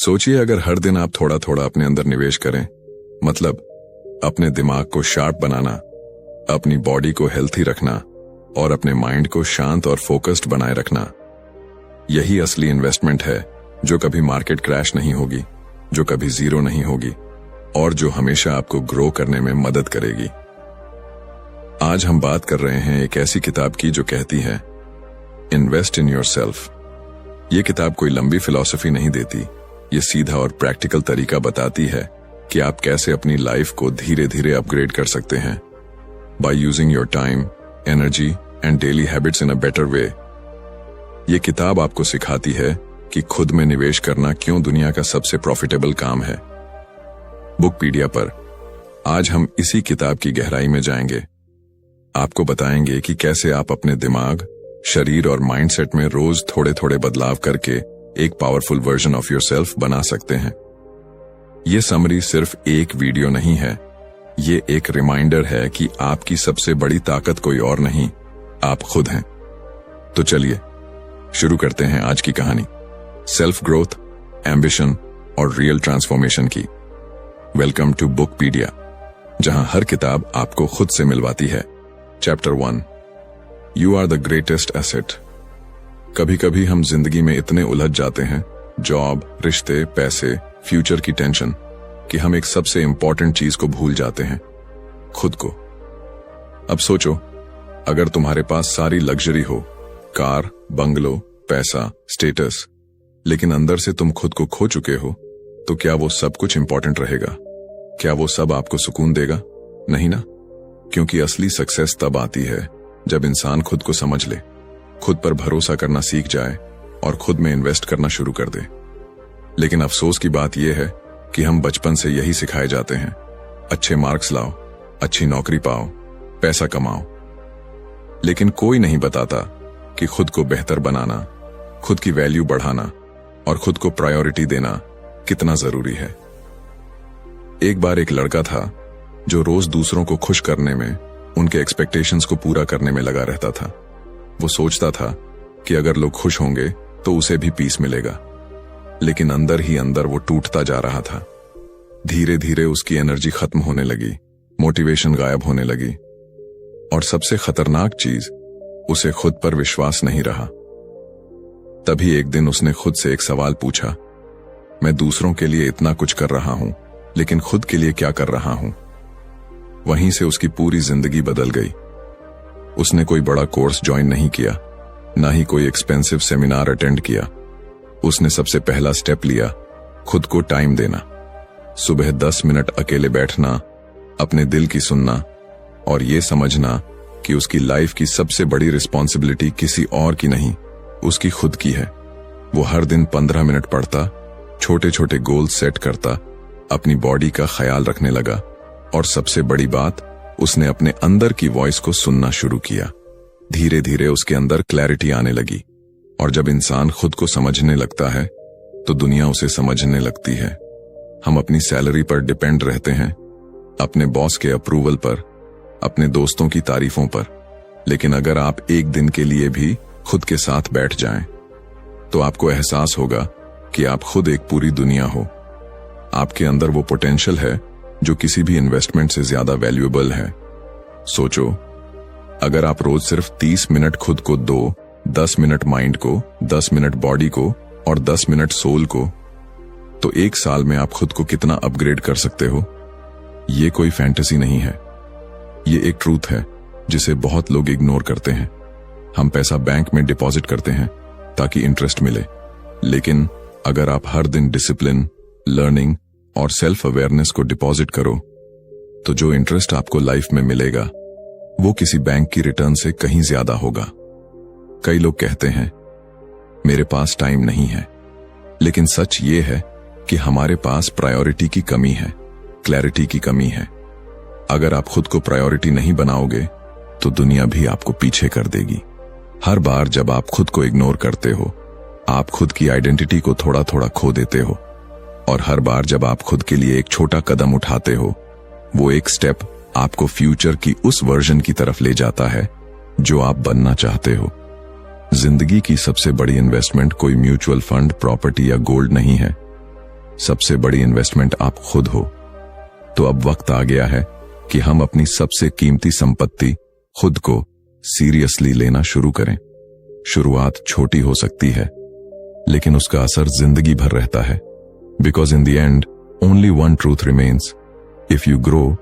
सोचिए अगर हर दिन आप थोड़ा थोड़ा अपने अंदर निवेश करें, मतलब अपने दिमाग को शार्प बनाना, अपनी बॉडी को हेल्थी रखना और अपने माइंड को शांत और फोकस्ड बनाए रखना। यही असली इन्वेस्टमेंट है जो कभी मार्केट क्रैश नहीं होगी, जो कभी जीरो नहीं होगी और जो हमेशा आपको ग्रो करने में मदद करेगी। आज हम बात कर रहे हैं एक ऐसी किताब की जो कहती है इन्वेस्ट इन योरसेल्फ। ये किताब कोई लंबी फिलॉसफी नहीं देती, ये सीधा और प्रैक्टिकल तरीका बताती है कि आप कैसे अपनी लाइफ को धीरे धीरे अपग्रेड कर सकते हैं by using your time, energy and daily habits in a better way. ये किताब आपको सिखाती है कि खुद में निवेश करना क्यों दुनिया का सबसे प्रॉफिटेबल काम है। बुकपीडिया पर आज हम इसी किताब की गहराई में जाएंगे। आपको बताएंगे कि कैसे आप अपने दिमाग, शरीर और माइंडसेट में रोज थोड़े थोड़े बदलाव करके एक पावरफुल वर्जन ऑफ योरसेल्फ बना सकते हैं। ये समरी सिर्फ एक वीडियो नहीं है, ये एक रिमाइंडर है कि आपकी सबसे बड़ी ताकत कोई और नहीं, आप खुद हैं। तो चलिए शुरू करते हैं आज की कहानी, सेल्फ ग्रोथ, एम्बिशन और रियल ट्रांसफॉर्मेशन की। वेलकम टू बुकपीडिया, जहां हर किताब आपको खुद से मिलवाती है। Chapter 1, you are the greatest asset. कभी कभी हम जिंदगी में इतने उलझ जाते हैं, जॉब, रिश्ते, पैसे, फ्यूचर की टेंशन, कि हम एक सबसे इंपॉर्टेंट चीज को भूल जाते हैं, खुद को। अब सोचो, अगर तुम्हारे पास सारी लग्जरी हो, कार, बंगलो, पैसा, स्टेटस, लेकिन अंदर से तुम खुद को खो चुके हो, तो क्या वो सब कुछ इंपॉर्टेंट रहेगा? क्या वो सब आपको सुकून देगा? नहीं ना, क्योंकि असली सक्सेस तब आती है जब इंसान खुद को समझ ले, खुद पर भरोसा करना सीख जाए और खुद में इन्वेस्ट करना शुरू कर दे। लेकिन अफसोस की बात यह है कि हम बचपन से यही सिखाए जाते हैं, अच्छे मार्क्स लाओ, अच्छी नौकरी पाओ, पैसा कमाओ। लेकिन कोई नहीं बताता कि खुद को बेहतर बनाना, खुद की वैल्यू बढ़ाना और खुद को प्रायोरिटी देना कितना जरूरी है। एक बार एक लड़का था जो रोज दूसरों को खुश करने में, उनके एक्सपेक्टेशंस को पूरा करने में लगा रहता था। वो सोचता था कि अगर लोग खुश होंगे तो उसे भी पीस मिलेगा, लेकिन अंदर ही अंदर वो टूटता जा रहा था। धीरे धीरे उसकी एनर्जी खत्म होने लगी, मोटिवेशन गायब होने लगी और सबसे खतरनाक चीज, उसे खुद पर विश्वास नहीं रहा। तभी एक दिन उसने खुद से एक सवाल पूछा, मैं दूसरों के लिए इतना कुछ कर रहा हूं, लेकिन खुद के लिए क्या कर रहा हूं? वहीं से उसकी पूरी जिंदगी बदल गई। उसने कोई बड़ा कोर्स ज्वाइन नहीं किया, ना ही कोई एक्सपेंसिव सेमिनार अटेंड किया। उसने सबसे पहला स्टेप लिया, खुद को टाइम देना। सुबह 10 मिनट अकेले बैठना, अपने दिल की सुनना और ये समझना कि उसकी लाइफ की सबसे बड़ी रिस्पॉन्सिबिलिटी किसी और की नहीं, उसकी खुद की है। वो हर दिन 15 मिनट पढ़ता, छोटे छोटे गोल सेट करता, अपनी बॉडी का ख्याल रखने लगा और सबसे बड़ी बात, उसने अपने अंदर की वॉइस को सुनना शुरू किया। धीरे धीरे उसके अंदर क्लैरिटी आने लगी और जब इंसान खुद को समझने लगता है तो दुनिया उसे समझने लगती है। हम अपनी सैलरी पर डिपेंड रहते हैं, अपने बॉस के अप्रूवल पर, अपने दोस्तों की तारीफों पर, लेकिन अगर आप एक दिन के लिए भी खुद के साथ बैठ जाएं, तो आपको एहसास होगा कि आप खुद एक पूरी दुनिया हो। आपके अंदर वो पोटेंशियल है जो किसी भी इन्वेस्टमेंट से ज्यादा वैल्यूएबल है। सोचो, अगर आप रोज सिर्फ 30 मिनट खुद को दो, 10 मिनट माइंड को, 10 मिनट बॉडी को और 10 मिनट सोल को, तो एक साल में आप खुद को कितना अपग्रेड कर सकते हो। ये कोई फैंटेसी नहीं है, ये एक ट्रूथ है जिसे बहुत लोग इग्नोर करते हैं। हम पैसा बैंक में डिपॉजिट करते हैं ताकि इंटरेस्ट मिले, लेकिन अगर आप हर दिन डिसिप्लिन, लर्निंग और सेल्फ अवेयरनेस को डिपॉजिट करो, तो जो इंटरेस्ट आपको लाइफ में मिलेगा वो किसी बैंक की रिटर्न से कहीं ज्यादा होगा। कई लोग कहते हैं मेरे पास टाइम नहीं है, लेकिन सच ये है कि हमारे पास प्रायोरिटी की कमी है, क्लैरिटी की कमी है। अगर आप खुद को प्रायोरिटी नहीं बनाओगे तो दुनिया भी आपको पीछे कर देगी। हर बार जब आप खुद को इग्नोर करते हो, आप खुद की आइडेंटिटी को थोड़ा थोड़ा खो देते हो और हर बार जब आप खुद के लिए एक छोटा कदम उठाते हो, वो एक स्टेप आपको फ्यूचर की उस वर्जन की तरफ ले जाता है जो आप बनना चाहते हो। जिंदगी की सबसे बड़ी इन्वेस्टमेंट कोई म्यूचुअल फंड, प्रॉपर्टी या गोल्ड नहीं है, सबसे बड़ी इन्वेस्टमेंट आप खुद हो। तो अब वक्त आ गया है कि हम अपनी सबसे कीमती संपत्ति खुद को सीरियसली लेना शुरू करें। शुरुआत छोटी हो सकती है, लेकिन उसका असर जिंदगी भर रहता है। Because in the end only one truth remains, if you grow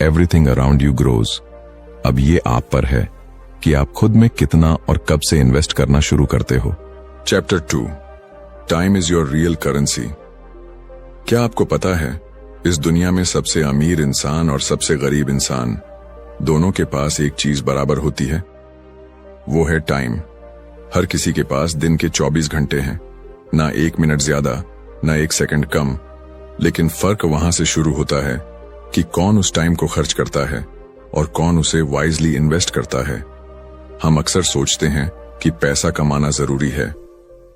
everything around you grows. अब ये आप पर है कि आप खुद में कितना और कब से इन्वेस्ट करना शुरू करते हो। Chapter 2, time is your real currency. क्या आपको पता है, इस दुनिया में सबसे अमीर इंसान और सबसे गरीब इंसान दोनों के पास एक चीज बराबर होती है, वो है टाइम। हर किसी के पास दिन के 24 घंटे हैं, ना 1 मिनट ज्यादा ना 1 सेकंड कम। लेकिन फर्क वहां से शुरू होता है कि कौन उस टाइम को खर्च करता है और कौन उसे वाइजली इन्वेस्ट करता है। हम अक्सर सोचते हैं कि पैसा कमाना जरूरी है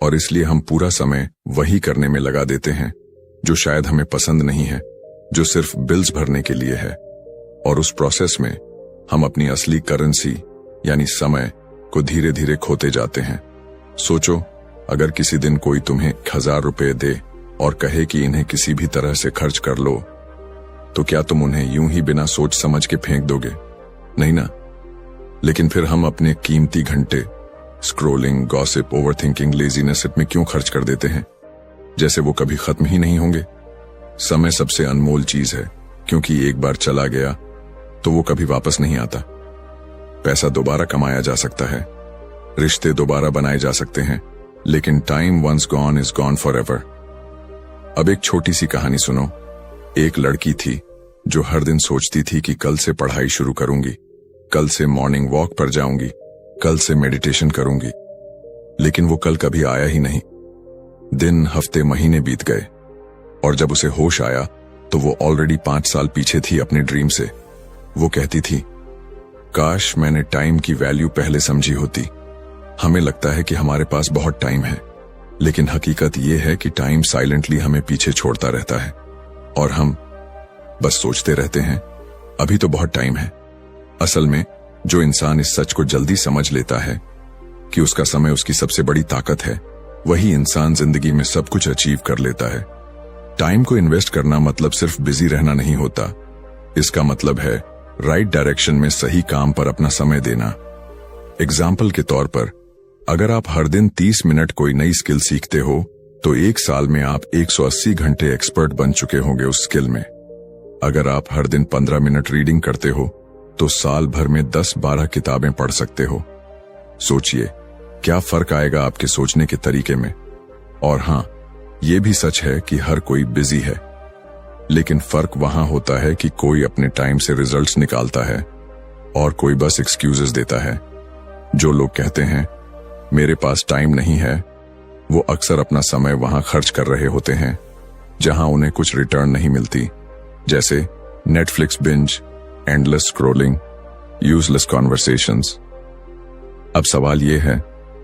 और इसलिए हम पूरा समय वही करने में लगा देते हैं जो शायद हमें पसंद नहीं है, जो सिर्फ बिल्स भरने के लिए है। और उस प्रोसेस में हम अपनी असली करेंसी यानी समय को धीरे धीरे खोते जाते हैं। सोचो, अगर किसी दिन कोई तुम्हें 1000 रुपए दे और कहे कि इन्हें किसी भी तरह से खर्च कर लो, तो क्या तुम उन्हें यूं ही बिना सोच समझ के फेंक दोगे? नहीं ना। लेकिन फिर हम अपने कीमती घंटे स्क्रोलिंग, गॉसिप, ओवरथिंकिंग, लेजीनेस में क्यों खर्च कर देते हैं, जैसे वो कभी खत्म ही नहीं होंगे। समय सबसे अनमोल चीज है, क्योंकि एक बार चला गया तो वो कभी वापस नहीं आता। पैसा दोबारा कमाया जा सकता है, रिश्ते दोबारा बनाए जा सकते हैं, लेकिन time once gone is gone forever. अब एक छोटी सी कहानी सुनो। एक लड़की थी जो हर दिन सोचती थी कि कल से पढ़ाई शुरू करूंगी, कल से मॉर्निंग वॉक पर जाऊंगी, कल से मेडिटेशन करूंगी। लेकिन वो कल कभी आया ही नहीं। दिन, हफ्ते, महीने बीत गए और जब उसे होश आया तो वो ऑलरेडी 5 साल पीछे थी अपने ड्रीम से। वो कहती थी, काश मैंने टाइम की वैल्यू पहले समझी होती। हमें लगता है कि हमारे पास बहुत टाइम है, लेकिन हकीकत ये है कि टाइम साइलेंटली हमें पीछे छोड़ता रहता है और हम बस सोचते रहते हैं अभी तो बहुत टाइम है। असल में जो इंसान इस सच को जल्दी समझ लेता है कि उसका समय उसकी सबसे बड़ी ताकत है, वही इंसान जिंदगी में सब कुछ अचीव कर लेता है। टाइम को इन्वेस्ट करना मतलब सिर्फ बिजी रहना नहीं होता। इसका मतलब है राइट डायरेक्शन में सही काम पर अपना समय देना। एग्जाम्पल के तौर पर, अगर आप हर दिन 30 मिनट कोई नई स्किल सीखते हो तो 1 साल में आप 180 घंटे एक्सपर्ट बन चुके होंगे उस स्किल में। अगर आप हर दिन 15 मिनट रीडिंग करते हो तो साल भर में 10-12 किताबें पढ़ सकते हो। सोचिए क्या फर्क आएगा आपके सोचने के तरीके में। और हाँ, ये भी सच है कि हर कोई बिजी है, लेकिन फर्क वहां होता है कि कोई अपने टाइम से रिजल्ट्स निकालता है और कोई बस एक्सक्यूजेस देता है। जो लोग कहते हैं मेरे पास टाइम नहीं है, वो अक्सर अपना समय वहां खर्च कर रहे होते हैं जहां उन्हें कुछ रिटर्न नहीं मिलती, जैसे Netflix binge, endless scrolling, useless conversations. अब सवाल यह है,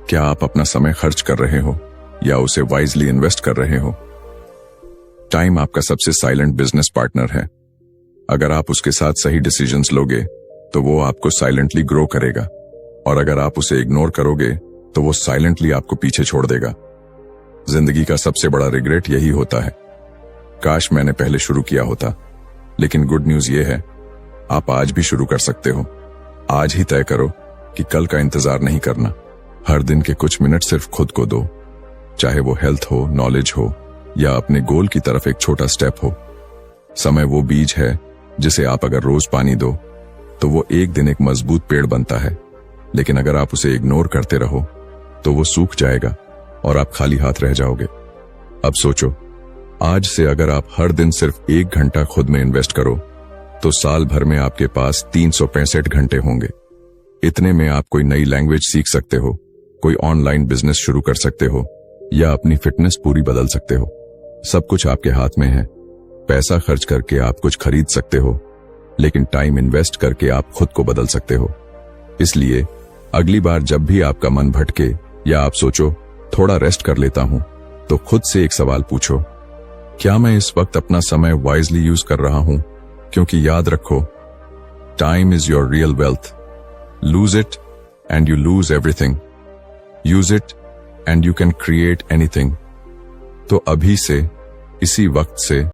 क्या आप अपना समय खर्च कर रहे हो या उसे वाइजली इन्वेस्ट कर रहे हो? टाइम आपका सबसे साइलेंट बिजनेस पार्टनर है। अगर आप उसके साथ सही डिसीजंस लोगे तो वो आपको साइलेंटली ग्रो करेगा, और अगर आप उसे इग्नोर करोगे तो वो साइलेंटली आपको पीछे छोड़ देगा। जिंदगी का सबसे बड़ा रिग्रेट यही होता है, काश मैंने पहले शुरू किया होता। लेकिन गुड न्यूज ये है, आप आज भी शुरू कर सकते हो। आज ही तय करो कि कल का इंतजार नहीं करना। हर दिन के कुछ मिनट सिर्फ खुद को दो, चाहे वो हेल्थ हो, नॉलेज हो या अपने गोल की तरफ एक छोटा स्टेप हो। समय वो बीज है जिसे आप अगर रोज पानी दो तो वो एक दिन एक मजबूत पेड़ बनता है, लेकिन अगर आप उसे इग्नोर करते रहो तो वो सूख जाएगा और आप खाली हाथ रह जाओगे। अब सोचो, आज से अगर आप हर दिन सिर्फ 1 घंटा खुद में इन्वेस्ट करो तो साल भर में आपके पास 365 घंटे होंगे। इतने में आप कोई नई लैंग्वेज सीख सकते हो, कोई ऑनलाइन बिजनेस शुरू कर सकते हो या अपनी फिटनेस पूरी बदल सकते हो। सब कुछ आपके हाथ में है। पैसा खर्च करके आप कुछ खरीद सकते हो, लेकिन टाइम इन्वेस्ट करके आप खुद को बदल सकते हो। इसलिए अगली बार जब भी आपका मन भटके या आप सोचो थोड़ा रेस्ट कर लेता हूं, तो खुद से एक सवाल पूछो, क्या मैं इस वक्त अपना समय वाइजली यूज कर रहा हूं? क्योंकि याद रखो, time is your real wealth. Lose it and you lose everything. Use it and you can create anything. तो अभी से इसी वक्त से